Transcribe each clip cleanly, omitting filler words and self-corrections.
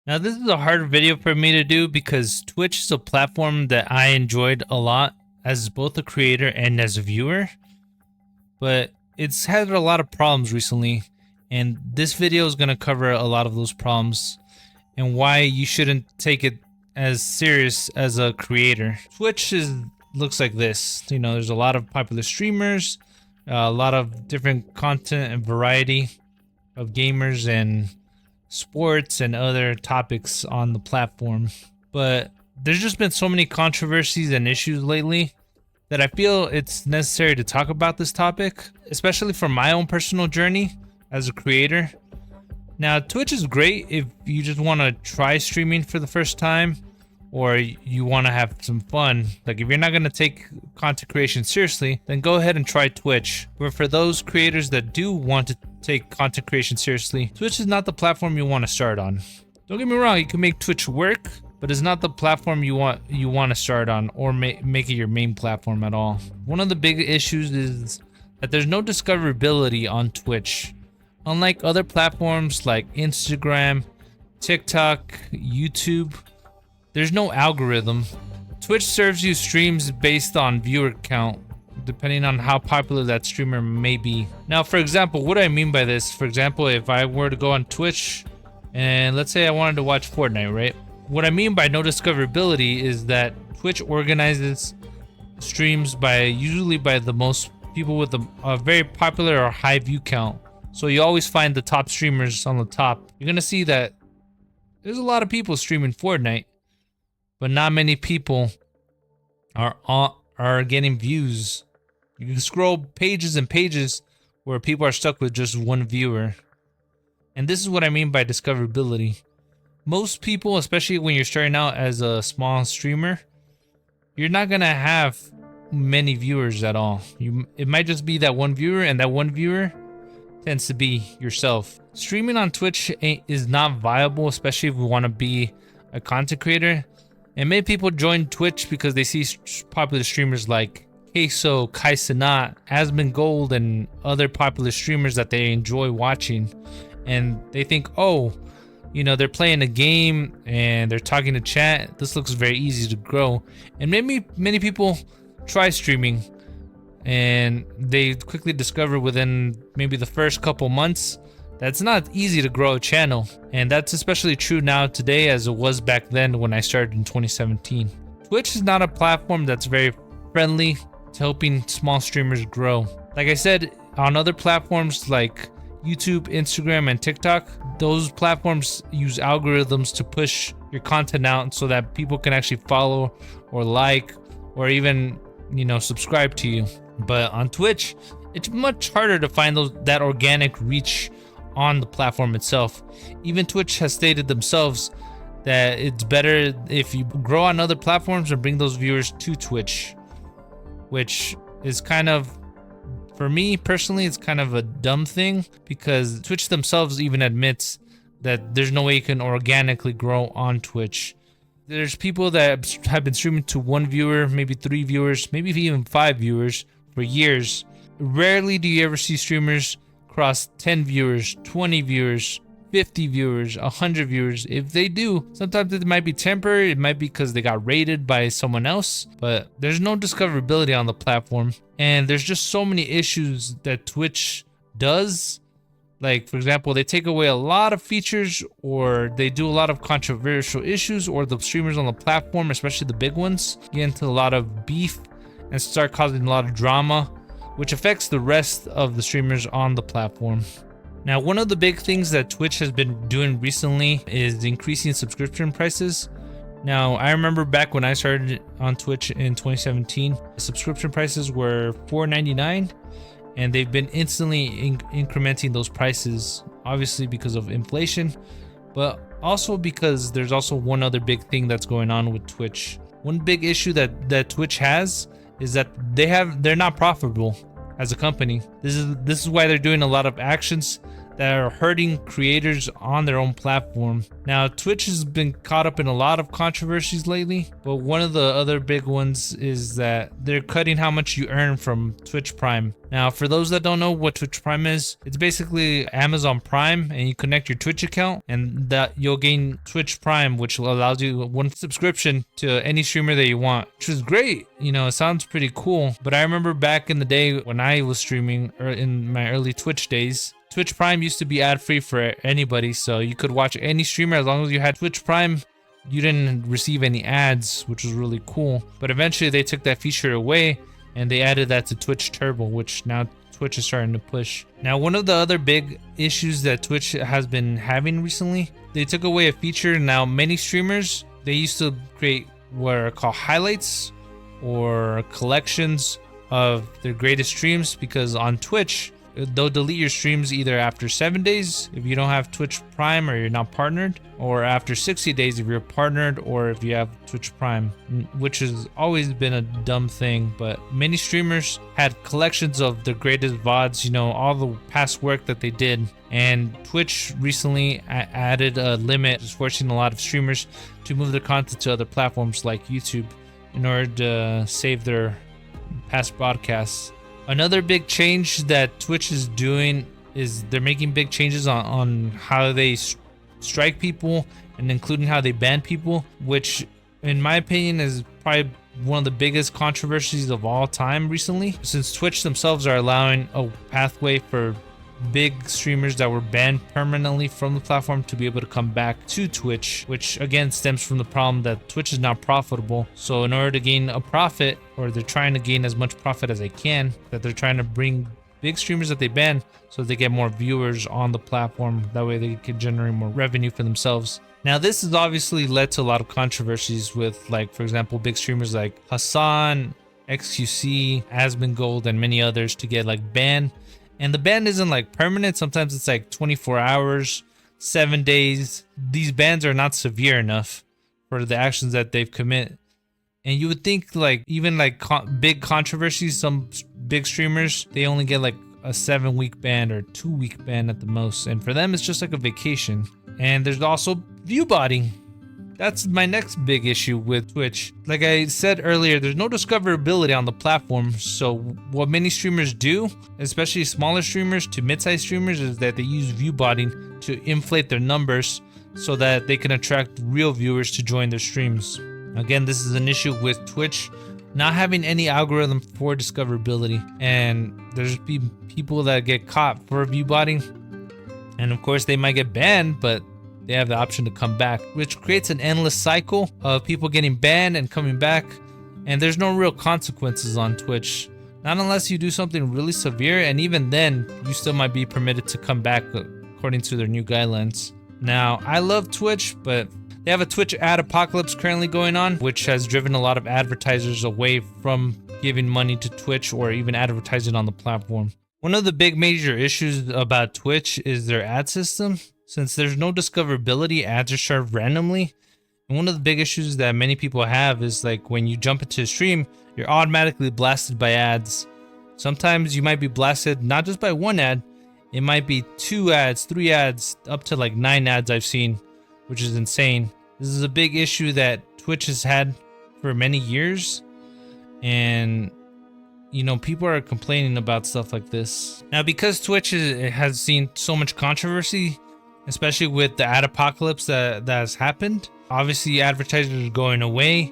Now, this is a hard video for me to do because Twitch is a platform that I enjoyed a lot as both a creator and as a viewer, but it's had a lot of problems recently, and this video is going to cover a lot of those problems and why you shouldn't take it as serious as a creator. Twitch looks like this. You know, there's a lot of popular streamers, a lot of different content and variety of gamers and sports and other topics on the platform. But there's just been so many controversies and issues lately that I feel it's necessary to talk about this topic, especially from my own personal journey as a creator. Now, Twitch is great if you just want to try streaming for the first time, or you want to have some fun. Like, if you're not going to take content creation seriously, then go ahead and try Twitch. But for those creators that do want to take content creation seriously, Twitch is not the platform you want to start on. Don't get me wrong, you can make Twitch work, but it's not the platform you want to start on or make it your main platform at all. One of the big issues is that there's no discoverability on Twitch. Unlike other platforms like Instagram, TikTok, YouTube, there's no algorithm. Twitch serves you streams based on viewer count, depending on how popular that streamer may be. Now, for example, what do I mean by this? For example, if I were to go on Twitch and let's say I wanted to watch Fortnite, right? What I mean by no discoverability is that Twitch organizes streams usually by the most people with a very popular or high view count. So you always find the top streamers on the top. You're gonna see that there's a lot of people streaming Fortnite, but not many people are getting views. You can scroll pages and pages where people are stuck with just one viewer. And this is what I mean by discoverability. Most people, especially when you're starting out as a small streamer, you're not gonna have many viewers at all. It might just be that one viewer, and that one viewer tends to be yourself. Streaming on Twitch is not viable, especially if we want to be a content creator. And many people join Twitch because they see popular streamers like Queso, Kai Cenat, Asmon Gold, and other popular streamers that they enjoy watching. And they think, oh, you know, they're playing a game and they're talking to chat. This looks very easy to grow. And many people try streaming and they quickly discover within maybe the first couple months that's not easy to grow a channel. And that's especially true now today as it was back then when I started in 2017. Twitch is not a platform that's very friendly to helping small streamers grow. Like I said, on other platforms like YouTube, Instagram, and TikTok, those platforms use algorithms to push your content out so that people can actually follow or like or even, you know, subscribe to you. But on Twitch, it's much harder to find that organic reach on the platform itself. Even Twitch has stated themselves that it's better if you grow on other platforms and bring those viewers to Twitch, which is kind of, for me personally, it's kind of a dumb thing because Twitch themselves even admits that there's no way you can organically grow on Twitch. There's people that have been streaming to one viewer, maybe 3 viewers, maybe even 5 viewers for years. Rarely do you ever see streamers cross 10 viewers, 20 viewers, 50 viewers, 100 viewers. If they do, sometimes it might be temporary. It might be because they got raided by someone else, but there's no discoverability on the platform. And there's just so many issues that Twitch does. Like, for example, they take away a lot of features, or they do a lot of controversial issues, or the streamers on the platform, especially the big ones, get into a lot of beef and start causing a lot of drama, which affects the rest of the streamers on the platform. Now, one of the big things that Twitch has been doing recently is increasing subscription prices. Now, I remember back when I started on Twitch in 2017, subscription prices were $4.99, and they've been instantly incrementing those prices, obviously because of inflation, but also because there's also one other big thing that's going on with Twitch. One big issue that Twitch has is that they're not profitable as a company. This is why they're doing a lot of actions that are hurting creators on their own platform. Now, Twitch has been caught up in a lot of controversies lately, but one of the other big ones is that they're cutting how much you earn from Twitch Prime. Now, for those that don't know what Twitch Prime is, it's basically Amazon Prime, and you connect your Twitch account and that you'll gain Twitch Prime, which allows you one subscription to any streamer that you want, which is great. You know, it sounds pretty cool, but I remember back in the day when I was streaming, or in my early Twitch days, Twitch Prime used to be ad-free for anybody, so you could watch any streamer as long as you had Twitch Prime. You didn't receive any ads, which was really cool. But eventually they took that feature away and they added that to Twitch Turbo, which now Twitch is starting to push. Now, one of the other big issues that Twitch has been having recently, they took away a feature. Now, many streamers, they used to create what are called highlights or collections of their greatest streams, because on Twitch, they'll delete your streams either after 7 days if you don't have Twitch Prime or you're not partnered, or after 60 days if you're partnered or if you have Twitch Prime, which has always been a dumb thing. But many streamers had collections of their greatest VODs, you know, all the past work that they did. And Twitch recently added a limit, just forcing a lot of streamers to move their content to other platforms like YouTube in order to save their past broadcasts. Another big change that Twitch is doing is they're making big changes on how they strike people, and including how they ban people, which in my opinion is probably one of the biggest controversies of all time recently, since Twitch themselves are allowing a pathway for big streamers that were banned permanently from the platform to be able to come back to Twitch, which again stems from the problem that Twitch is not profitable. So in order to gain a profit, or they're trying to gain as much profit as they can, that they're trying to bring big streamers that they ban so they get more viewers on the platform. That way they can generate more revenue for themselves. Now, this has obviously led to a lot of controversies with, like, for example, big streamers like Hassan, XQC, Asmongold, and many others to get like banned. And the ban isn't like permanent. Sometimes it's like 24 hours, 7 days. These bans are not severe enough for the actions that they've committed. And you would think, like, even like big controversies, some big streamers, they only get like a 7-week ban or 2-week ban at the most. And for them, it's just like a vacation. And there's also view botting. That's my next big issue with Twitch. Like I said earlier, there's no discoverability on the platform. So what many streamers do, especially smaller streamers to mid-sized streamers, is that they use view botting to inflate their numbers so that they can attract real viewers to join their streams. Again, this is an issue with Twitch not having any algorithm for discoverability. And there's people that get caught for view botting. And of course they might get banned, but they have the option to come back, which creates an endless cycle of people getting banned and coming back. And there's no real consequences on Twitch, not unless you do something really severe, and even then you still might be permitted to come back according to their new guidelines. Now, I love Twitch, but they have a Twitch ad apocalypse currently going on, which has driven a lot of advertisers away from giving money to Twitch or even advertising on the platform. One of the big major issues about Twitch is their ad system. Since there's no discoverability, ads are served randomly. And one of the big issues that many people have is, like, when you jump into a stream, you're automatically blasted by ads. Sometimes you might be blasted not just by one ad, it might be 2 ads, 3 ads, up to like 9 ads I've seen, which is insane. This is a big issue that Twitch has had for many years. And you know, people are complaining about stuff like this. Now, because Twitch has seen so much controversy, especially with the ad apocalypse that has happened, obviously advertisers are going away.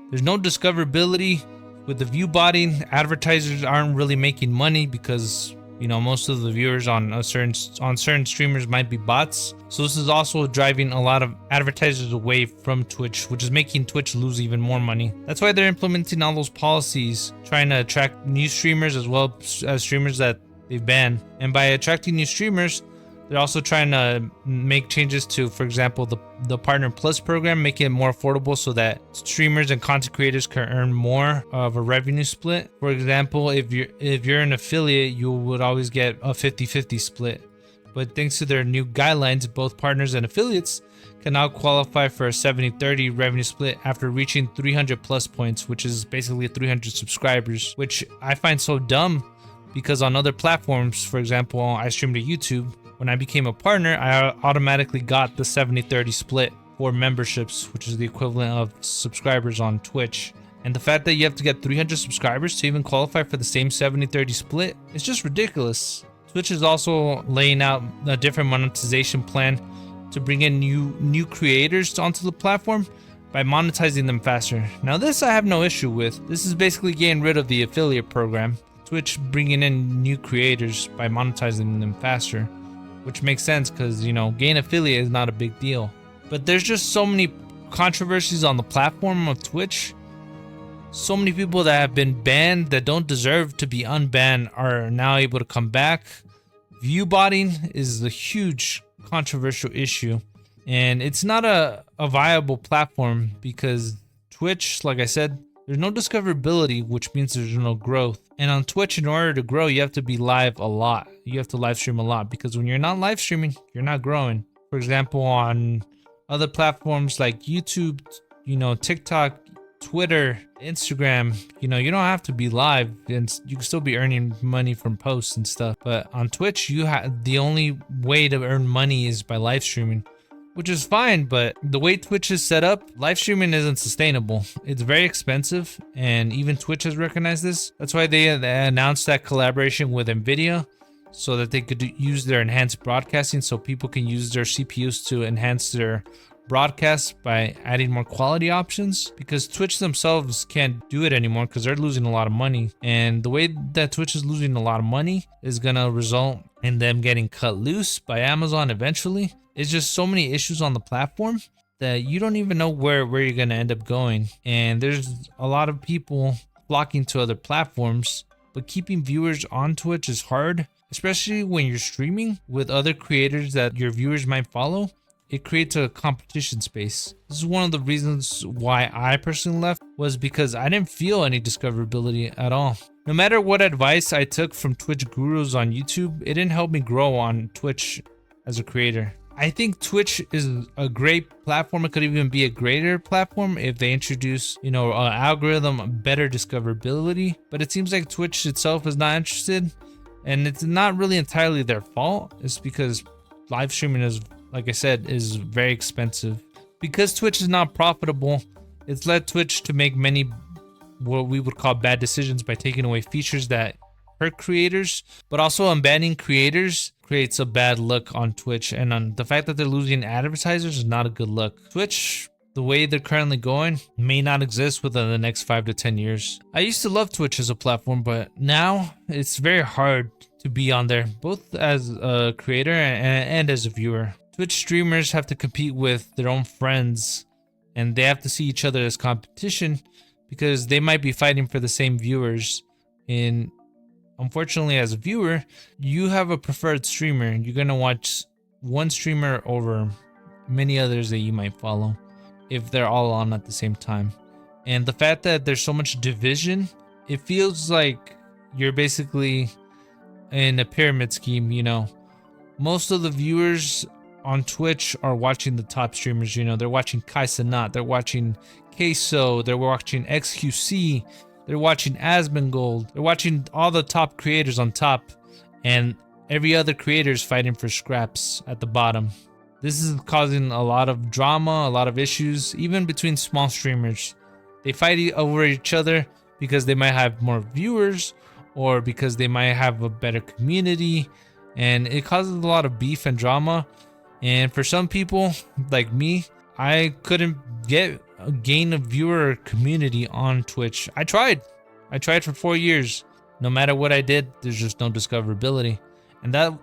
There's no discoverability with the view botting. Advertisers aren't really making money because, you know, most of the viewers on certain streamers might be bots. So this is also driving a lot of advertisers away from Twitch, which is making Twitch lose even more money. That's why they're implementing all those policies, trying to attract new streamers as well as streamers that they've banned. And by attracting new streamers, they're also trying to make changes to, for example, the Partner Plus program, making it more affordable so that streamers and content creators can earn more of a revenue split. For example, if you're an affiliate, you would always get a 50-50 split. But thanks to their new guidelines, both partners and affiliates can now qualify for a 70-30 revenue split after reaching 300 plus points, which is basically 300 subscribers, which I find so dumb because on other platforms, for example, I stream to YouTube, when I became a partner, I automatically got the 70-30 split for memberships, which is the equivalent of subscribers on Twitch. And the fact that you have to get 300 subscribers to even qualify for the same 70-30 split is just ridiculous. Twitch is also laying out a different monetization plan to bring in new creators onto the platform by monetizing them faster. Now this I have no issue with. This is basically getting rid of the affiliate program. Twitch bringing in new creators by monetizing them faster, which makes sense because, you know, getting affiliate is not a big deal. But there's just so many controversies on the platform of Twitch. So many people that have been banned that don't deserve to be unbanned are now able to come back. View botting is a huge controversial issue, and it's not a viable platform because Twitch, like I said, there's no discoverability, which means there's no growth. And on Twitch, in order to grow, you have to be live a lot. You have to live stream a lot, because when you're not live streaming, you're not growing. For example, on other platforms like YouTube, you know, TikTok, Twitter, Instagram, you know, you don't have to be live and you can still be earning money from posts and stuff. But on Twitch, the only way to earn money is by live streaming, which is fine. But the way Twitch is set up, live streaming isn't sustainable. It's very expensive, and even Twitch has recognized this. That's why they announced that collaboration with NVIDIA, so that they could use their enhanced broadcasting, so people can use their CPUs to enhance their broadcast by adding more quality options, because Twitch themselves can't do it anymore because they're losing a lot of money. And the way that Twitch is losing a lot of money is gonna result in them getting cut loose by Amazon eventually. It's just so many issues on the platform that you don't even know where you're gonna end up going. And there's a lot of people flocking to other platforms, but keeping viewers on Twitch is hard, especially when you're streaming with other creators that your viewers might follow. It creates a competition space. This is one of the reasons why I personally left, was because I didn't feel any discoverability at all. No matter what advice I took from Twitch gurus on YouTube, it didn't help me grow on Twitch as a creator. I think Twitch is a great platform. It could even be a greater platform if they introduce, you know, an algorithm, better discoverability. But it seems like Twitch itself is not interested, and it's not really entirely their fault. It's because live streaming is, like I said, is very expensive. Because Twitch is not profitable, it's led Twitch to make many what we would call bad decisions by taking away features that hurt creators, but also unbanning creators creates a bad look on Twitch. And on the fact that they're losing advertisers is not a good look. Twitch, the way they're currently going, may not exist within the next 5 to 10 years. I used to love Twitch as a platform, but now it's very hard to be on there, both as a creator and as a viewer. Twitch streamers have to compete with their own friends, and they have to see each other as competition because they might be fighting for the same viewers. And unfortunately, as a viewer, you have a preferred streamer, and you're gonna watch one streamer over many others that you might follow if they're all on at the same time. And the fact that there's so much division, it feels like you're basically in a pyramid scheme. You know, most of the viewers on Twitch are watching the top streamers. You know, they're watching Kai Cenat, they're watching Queso, they're watching XQC, they're watching Asmongold, they're watching all the top creators on top, and every other creator is fighting for scraps at the bottom. This is causing a lot of drama, a lot of issues, even between small streamers. They fight over each other because they might have more viewers, or because they might have a better community, and it causes a lot of beef and drama. And for some people like me, I couldn't gain a viewer community on Twitch. I tried for 4 years. No matter what I did, there's just no discoverability. And that,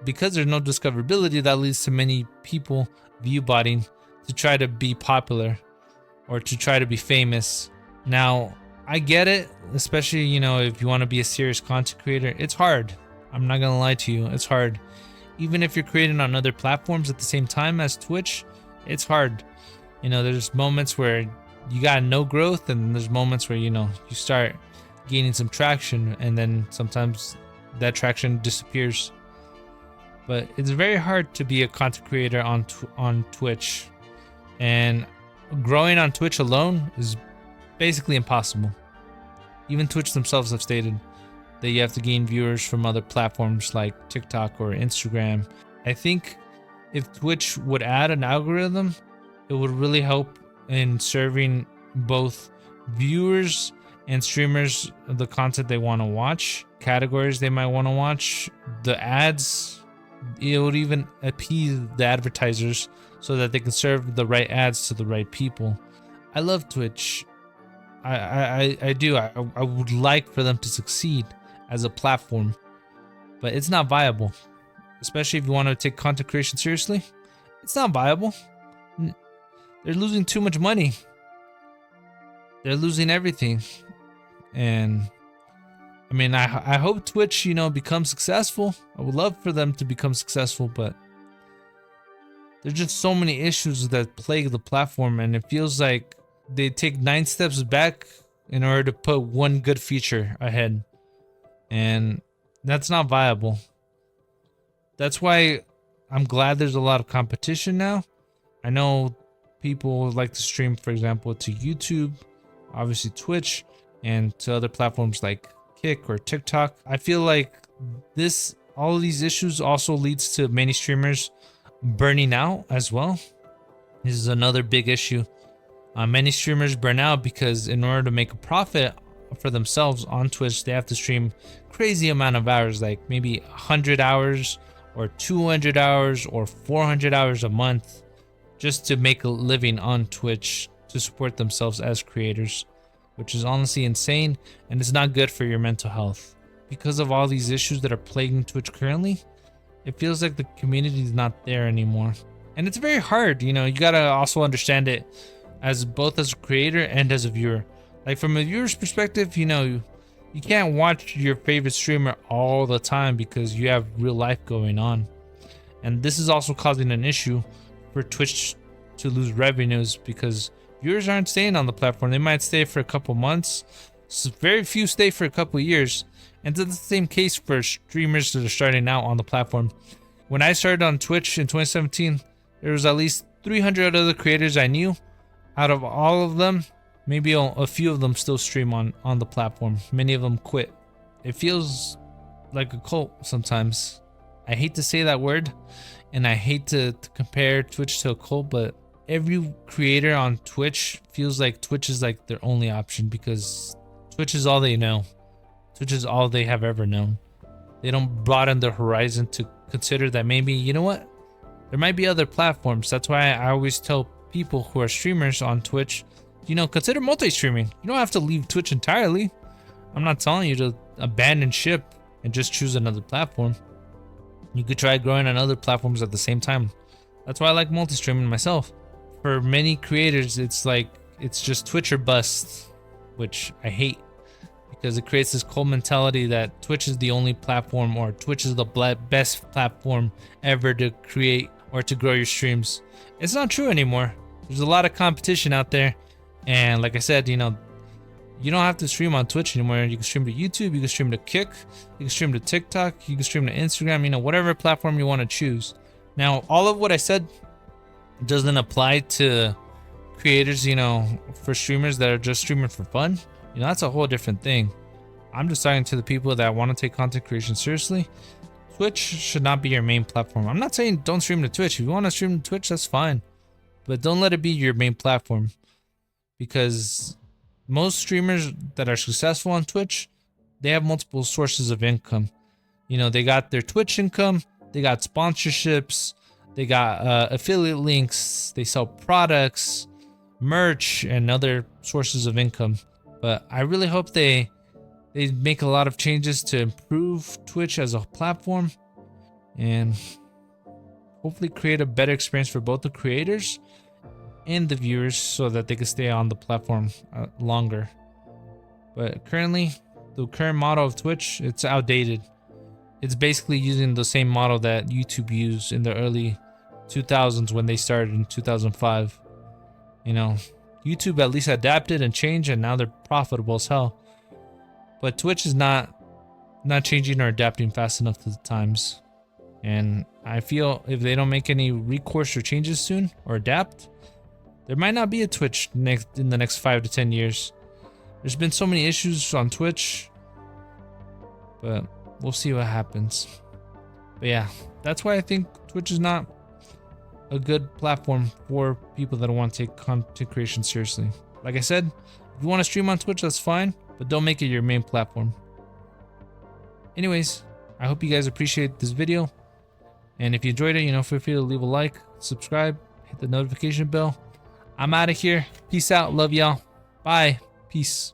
because there's no discoverability, that leads to many people view botting to try to be popular or to try to be famous. Now, I get it, especially, you know, if you want to be a serious content creator, it's hard. I'm not gonna lie to you, it's hard. Even if you're creating on other platforms at the same time as Twitch, it's hard. You know, there's moments where you got no growth, and there's moments where, you know, you start gaining some traction, and then sometimes that traction disappears. But it's very hard to be a content creator on Twitch, and growing on Twitch alone is basically impossible. Even Twitch themselves have stated that you have to gain viewers from other platforms like TikTok or Instagram. I think if Twitch would add an algorithm, it would really help in serving both viewers and streamers the content they want to watch, categories they might want to watch, the ads. It would even appease the advertisers so that they can serve the right ads to the right people. I love Twitch. I do. I would like for them to succeed as a platform, but it's not viable. Especially if you want to take content creation seriously, it's not viable. They're losing too much money. They're losing everything. And I mean, I hope Twitch, becomes successful. I would love for them to become successful, but there's just so many issues that plague the platform, and it feels like they take 9 steps back in order to put one good feature ahead. And that's not viable. That's why I'm glad there's a lot of competition now. I know people like to stream, for example, to YouTube, obviously Twitch, and to other platforms like Kick or TikTok. I feel like all of these issues also leads to many streamers burning out as well. This is another big issue. Many streamers burn out because in order to make a profit for themselves on Twitch, they have to stream crazy amount of hours, like maybe 100 hours or 200 hours or 400 hours a month, just to make a living on Twitch to support themselves as creators, which is honestly insane, and it's not good for your mental health. Because of all these issues that are plaguing Twitch currently, it feels like the community is not there anymore. And it's very hard, you gotta also understand it as both as a creator and as a viewer. Like from a viewer's perspective, you can't watch your favorite streamer all the time because you have real life going on. And this is also causing an issue for Twitch to lose revenues because viewers aren't staying on the platform. They might stay for a couple months. So very few stay for a couple years. And it's the same case for streamers that are starting out on the platform. When I started on Twitch in 2017, there was at least 300 other creators I knew. Out of all of them, maybe a few of them still stream on the platform. Many of them quit. It feels like a cult sometimes. I hate to say that word, and I hate to compare Twitch to a cult, but every creator on Twitch feels like Twitch is like their only option because Twitch is all they know. Twitch is all they have ever known. They don't broaden their horizon to consider that maybe, you know what? There might be other platforms. That's why I always tell people who are streamers on Twitch, consider multi-streaming. You don't have to leave Twitch entirely. I'm not telling you to abandon ship and just choose another platform. You could try growing on other platforms at the same time. That's why I like multi-streaming myself. For many creators, it's just Twitch or bust, which I hate because it creates this cold mentality that Twitch is the only platform or Twitch is the best platform ever to create or to grow your streams. It's not true anymore. There's a lot of competition out there, and like I said, you don't have to stream on Twitch anymore. You can stream to YouTube, you can stream to Kick, you can stream to TikTok, you can stream to Instagram, whatever platform you want to choose. Now, all of what I said doesn't apply to creators, for streamers that are just streaming for fun. That's a whole different thing. I'm just talking to the people that want to take content creation seriously. Twitch should not be your main platform. I'm not saying don't stream to Twitch. If you want to stream to Twitch, that's fine. But don't let it be your main platform. Because most streamers that are successful on Twitch, they have multiple sources of income. They got their Twitch income, they got sponsorships, they got affiliate links, they sell products, merch, and other sources of income. But I really hope they make a lot of changes to improve Twitch as a platform and hopefully create a better experience for both the creators and the viewers so that they can stay on the platform longer. But currently, the current model of Twitch, it's outdated. It's basically using the same model that YouTube used in the early 2000s when they started in 2005. YouTube at least adapted and changed, and now they're profitable as hell. But Twitch is not changing or adapting fast enough to the times. And I feel if they don't make any recourse or changes soon or adapt, there might not be a Twitch in the next 5 to 10 years. There's been so many issues on Twitch, but we'll see what happens. But yeah, that's why I think Twitch is not a good platform for people that don't want to take content creation seriously. Like I said, if you want to stream on Twitch, that's fine, but don't make it your main platform. Anyways, I hope you guys appreciate this video. And if you enjoyed it, feel free to leave a like, subscribe, hit the notification bell. I'm out of here. Peace out. Love y'all. Bye. Peace.